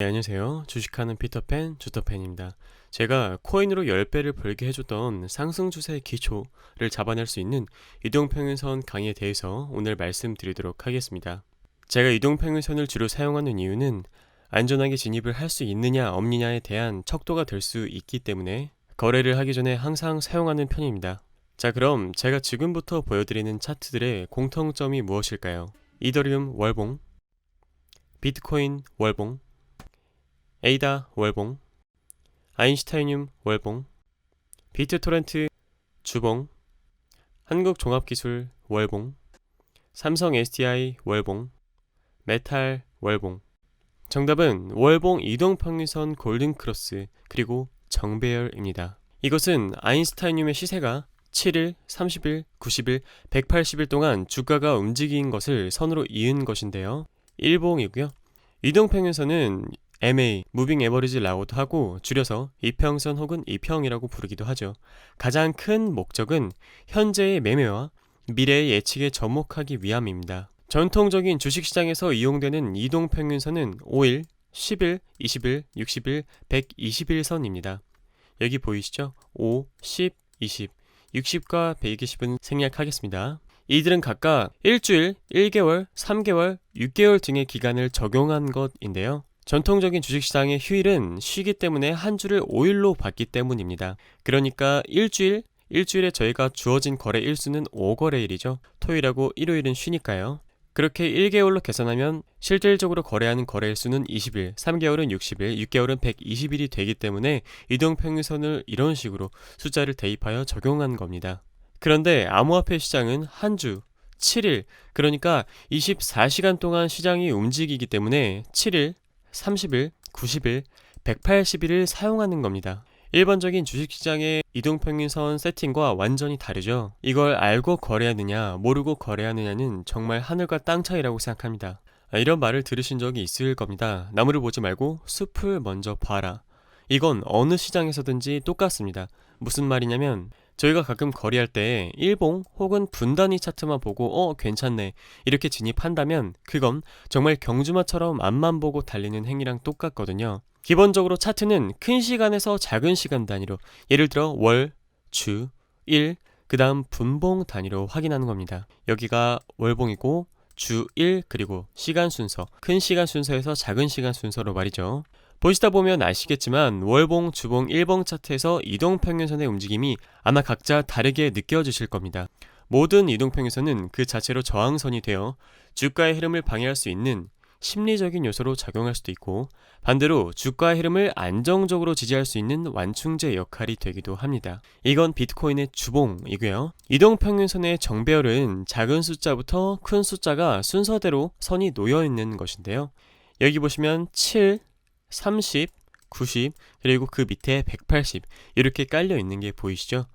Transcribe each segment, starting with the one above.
네, 안녕하세요. 주식하는 피터팬, 주터팬입니다. 제가 코인으로 10배를 벌게 해줬던 상승 추세의 기초를 잡아낼 수 있는 이동평균선 강의에 대해서 오늘 말씀드리도록 하겠습니다. 제가 이동평균선을 주로 사용하는 이유는 안전하게 진입을 할 수 있느냐 없느냐에 대한 척도가 될 수 있기 때문에 거래를 하기 전에 항상 사용하는 편입니다. 자, 그럼 제가 지금부터 보여드리는 차트들의 공통점이 무엇일까요? 이더리움 월봉, 비트코인 월봉, 에이다 월봉, 아인슈타이늄 월봉, 비트토렌트 주봉, 한국종합기술 월봉, 삼성 SDI 월봉, 메탈 월봉. 정답은 월봉 이동평균선 골든크로스 그리고 정배열입니다. 이것은 아인슈타이늄의 시세가 7일, 30일, 90일, 180일 동안 주가가 움직인 것을 선으로 이은 것인데요. 일봉이고요. 이동평균선은 MA, 무빙 에버리지라고도 하고 줄여서 이평선 혹은 이평이라고 부르기도 하죠. 가장 큰 목적은 현재의 매매와 미래의 예측에 접목하기 위함입니다. 전통적인 주식시장에서 이용되는 이동평균선은 5일, 10일, 20일, 60일, 120일 선입니다. 여기 보이시죠? 5, 10, 20, 60과 120은 생략하겠습니다. 이들은 각각 일주일, 1개월, 3개월, 6개월 등의 기간을 적용한 것인데요. 전통적인 주식시장의 휴일은 쉬기 때문에 한 주를 5일로 봤기 때문입니다. 그러니까 일주일에 저희가 주어진 거래 일수는 5거래일이죠. 토요일하고 일요일은 쉬니까요. 그렇게 1개월로 계산하면 실질적으로 거래하는 거래일수는 20일, 3개월은 60일, 6개월은 120일이 되기 때문에 이동평균선을 이런 식으로 숫자를 대입하여 적용한 겁니다. 그런데 암호화폐 시장은 한 주, 7일, 그러니까 24시간 동안 시장이 움직이기 때문에 7일, 30일, 90일, 180일을 사용하는 겁니다. 일반적인 주식시장의 이동평균선 세팅과 완전히 다르죠. 이걸 알고 거래하느냐 모르고 거래하느냐는 정말 하늘과 땅 차이라고 생각합니다. 이런 말을 들으신 적이 있을 겁니다. 나무를 보지 말고 숲을 먼저 봐라. 이건 어느 시장에서든지 똑같습니다. 무슨 말이냐면 저희가 가끔 거래할 때 일봉 혹은 분단위 차트만 보고 괜찮네 이렇게 진입한다면 그건 정말 경주마처럼 앞만 보고 달리는 행위랑 똑같거든요. 기본적으로 차트는 큰 시간에서 작은 시간 단위로 예를 들어 월, 주, 일, 그 다음 분봉 단위로 확인하는 겁니다. 여기가 월봉이고 주 1 그리고 시간 순서, 큰 시간 순서에서 작은 시간 순서로 말이죠. 보시다 보면 아시겠지만 월봉, 주봉, 일봉 차트에서 이동평균선의 움직임이 아마 각자 다르게 느껴지실 겁니다. 모든 이동평균선은 그 자체로 저항선이 되어 주가의 흐름을 방해할 수 있는 심리적인 요소로 작용할 수도 있고 반대로 주가의 흐름을 안정적으로 지지할 수 있는 완충제 역할이 되기도 합니다. 이건 비트코인의 주봉이고요. 이동평균선의 정배열은 작은 숫자부터 큰 숫자가 순서대로 선이 놓여있는 것인데요. 여기 보시면 7, 30, 90, 그리고 그 밑에 180 이렇게 깔려 있는 게 보이시죠?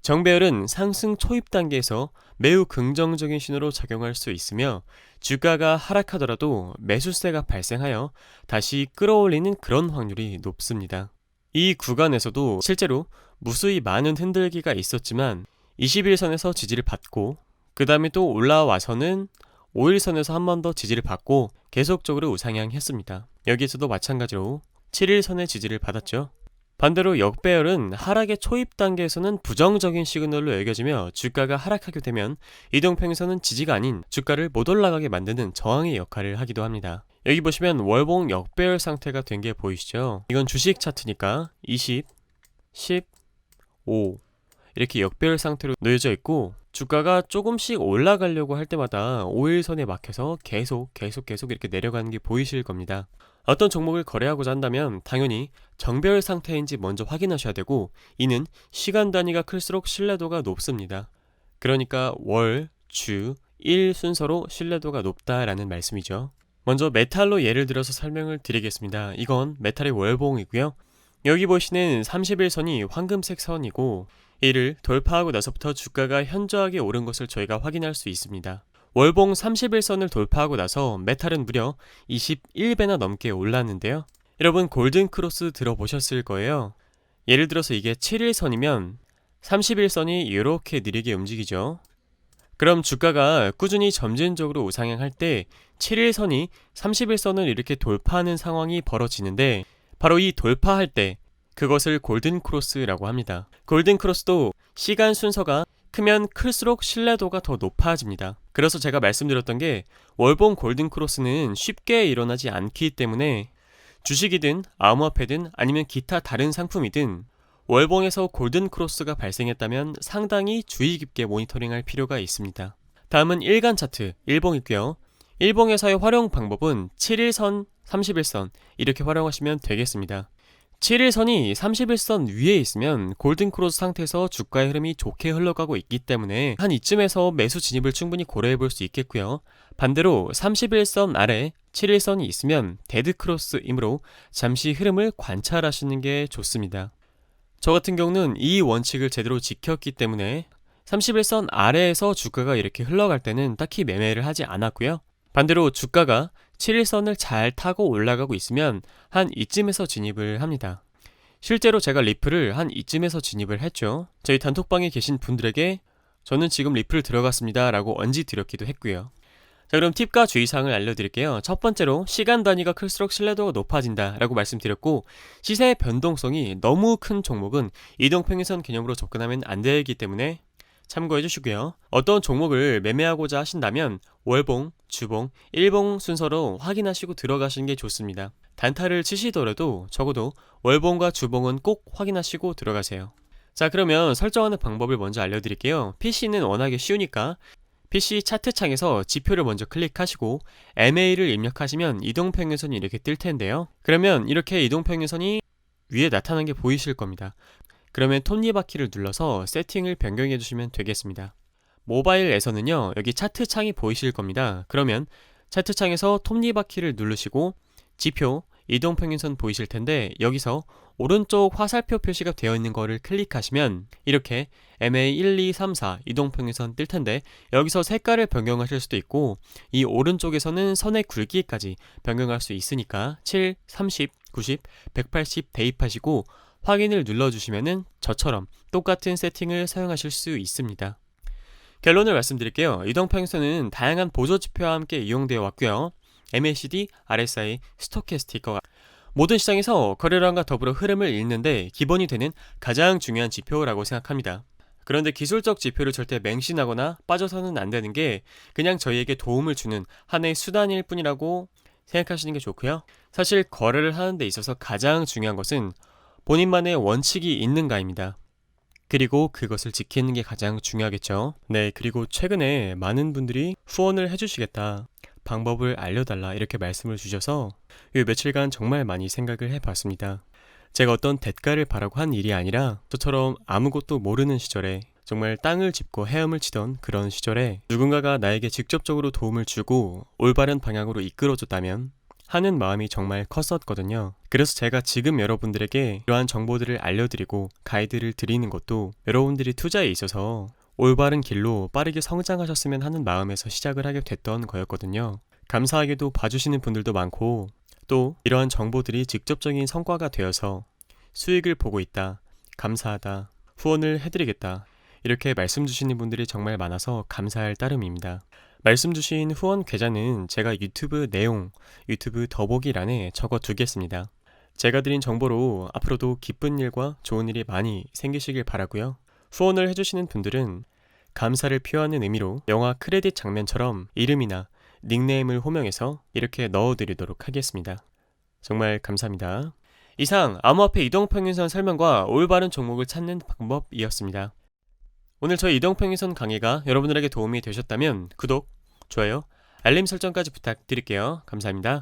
정배열은 상승 초입 단계에서 매우 긍정적인 신호로 작용할 수 있으며 주가가 하락하더라도 매수세가 발생하여 다시 끌어올리는 그런 확률이 높습니다. 이 구간에서도 실제로 무수히 많은 흔들기가 있었지만 21선에서 지지를 받고 그 다음에 또 올라와서는 5일선에서 한 번 더 지지를 받고 계속적으로 우상향했습니다. 여기에서도 마찬가지로 7일선의 지지를 받았죠. 반대로 역배열은 하락의 초입 단계에서는 부정적인 시그널로 여겨지며 주가가 하락하게 되면 이동평균선은 지지가 아닌 주가를 못 올라가게 만드는 저항의 역할을 하기도 합니다. 여기 보시면 월봉 역배열 상태가 된 게 보이시죠? 이건 주식 차트니까 20, 10, 5 이렇게 역배열 상태로 놓여져 있고 주가가 조금씩 올라가려고 할 때마다 5일선에 막혀서 계속 이렇게 내려가는 게 보이실 겁니다. 어떤 종목을 거래하고자 한다면 당연히 정배열 상태인지 먼저 확인하셔야 되고 이는 시간 단위가 클수록 신뢰도가 높습니다. 그러니까 월, 주, 일 순서로 신뢰도가 높다라는 말씀이죠. 먼저 메탈로 예를 들어서 설명을 드리겠습니다. 이건 메탈의 월봉이고요. 여기 보시는 31선이 황금색 선이고 이를 돌파하고 나서부터 주가가 현저하게 오른 것을 저희가 확인할 수 있습니다. 월봉 31선을 돌파하고 나서 메탈은 무려 21배나 넘게 올랐는데요. 여러분 골든크로스 들어보셨을 거예요. 예를 들어서 이게 7일선이면 31선이 이렇게 느리게 움직이죠. 그럼 주가가 꾸준히 점진적으로 우상향할 때 7일선이 30일선을 이렇게 돌파하는 상황이 벌어지는데 바로 이 돌파할 때 그것을 골든크로스라고 합니다. 골든크로스도 시간 순서가 크면 클수록 신뢰도가 더 높아집니다. 그래서 제가 말씀드렸던 게 월봉 골든크로스는 쉽게 일어나지 않기 때문에 주식이든 암호화폐든 아니면 기타 다른 상품이든 월봉에서 골든크로스가 발생했다면 상당히 주의 깊게 모니터링할 필요가 있습니다. 다음은 일간 차트, 일봉이고요. 일봉에서의 활용 방법은 7일선, 30일선 이렇게 활용하시면 되겠습니다. 7일선이 31선 위에 있으면 골든크로스 상태에서 주가의 흐름이 좋게 흘러가고 있기 때문에 한 이쯤에서 매수 진입을 충분히 고려해 볼 수 있겠고요. 반대로 31선 아래 7일선이 있으면 데드크로스이므로 잠시 흐름을 관찰하시는 게 좋습니다. 저 같은 경우는 이 원칙을 제대로 지켰기 때문에 31선 아래에서 주가가 이렇게 흘러갈 때는 딱히 매매를 하지 않았고요. 반대로 주가가 7일선을 잘 타고 올라가고 있으면 한 이쯤에서 진입을 합니다. 실제로 제가 리플을 한 이쯤에서 진입을 했죠. 저희 단톡방에 계신 분들에게 저는 지금 리플 들어갔습니다 라고 언지 드렸기도 했고요. 자, 그럼 팁과 주의사항을 알려드릴게요. 첫 번째로 시간 단위가 클수록 신뢰도가 높아진다 라고 말씀드렸고, 시세의 변동성이 너무 큰 종목은 이동평균선 개념으로 접근하면 안 되기 때문에 참고해 주시고요. 어떤 종목을 매매하고자 하신다면 월봉, 주봉, 일봉 순서로 확인하시고 들어가시는 게 좋습니다. 단타를 치시더라도 적어도 월봉과 주봉은 꼭 확인하시고 들어가세요. 자, 그러면 설정하는 방법을 먼저 알려드릴게요. PC는 워낙에 쉬우니까 PC 차트창에서 지표를 먼저 클릭하시고 MA를 입력하시면 이동평균선이 이렇게 뜰 텐데요. 그러면 이렇게 이동평균선이 위에 나타나는 게 보이실 겁니다. 그러면 톱니바퀴를 눌러서 세팅을 변경해 주시면 되겠습니다. 모바일에서는요, 여기 차트창이 보이실 겁니다. 그러면 차트창에서 톱니바퀴를 누르시고 지표, 이동평균선 보이실 텐데 여기서 오른쪽 화살표 표시가 되어 있는 거를 클릭하시면 이렇게 MA 1, 2, 3, 4 이동평균선 뜰 텐데 여기서 색깔을 변경하실 수도 있고 이 오른쪽에서는 선의 굵기까지 변경할 수 있으니까 7, 30, 90, 180 대입하시고 확인을 눌러주시면은 저처럼 똑같은 세팅을 사용하실 수 있습니다. 결론을 말씀드릴게요. 이동평균선은 다양한 보조지표와 함께 이용되어 왔고요. MACD, RSI, 스토캐스틱과 모든 시장에서 거래량과 더불어 흐름을 읽는데 기본이 되는 가장 중요한 지표라고 생각합니다. 그런데 기술적 지표를 절대 맹신하거나 빠져서는 안 되는 게 그냥 저희에게 도움을 주는 하나의 수단일 뿐이라고 생각하시는 게 좋고요. 사실 거래를 하는 데 있어서 가장 중요한 것은 본인만의 원칙이 있는가입니다. 그리고 그것을 지키는 게 가장 중요하겠죠. 네, 그리고 최근에 많은 분들이 후원을 해주시겠다, 방법을 알려달라 이렇게 말씀을 주셔서 이 며칠간 정말 많이 생각을 해봤습니다. 제가 어떤 대가를 바라고 한 일이 아니라 저처럼 아무것도 모르는 시절에 정말 땅을 짚고 헤엄을 치던 그런 시절에 누군가가 나에게 직접적으로 도움을 주고 올바른 방향으로 이끌어줬다면 하는 마음이 정말 컸었거든요. 그래서 제가 지금 여러분들에게 이러한 정보들을 알려드리고 가이드를 드리는 것도 여러분들이 투자에 있어서 올바른 길로 빠르게 성장하셨으면 하는 마음에서 시작을 하게 됐던 거였거든요. 감사하게도 봐주시는 분들도 많고 또 이러한 정보들이 직접적인 성과가 되어서 수익을 보고 있다, 감사하다, 후원을 해드리겠다 이렇게 말씀 주시는 분들이 정말 많아서 감사할 따름입니다. 말씀 주신 후원 계좌는 제가 유튜브 내용, 유튜브 더보기란에 적어 두겠습니다. 제가 드린 정보로 앞으로도 기쁜 일과 좋은 일이 많이 생기시길 바라고요. 후원을 해주시는 분들은 감사를 표하는 의미로 영화 크레딧 장면처럼 이름이나 닉네임을 호명해서 이렇게 넣어드리도록 하겠습니다. 정말 감사합니다. 이상 암호화폐 이동평균선 설명과 올바른 종목을 찾는 방법이었습니다. 오늘 저희 이동평균선 강의가 여러분들에게 도움이 되셨다면 구독, 좋아요, 알림 설정까지 부탁드릴게요. 감사합니다.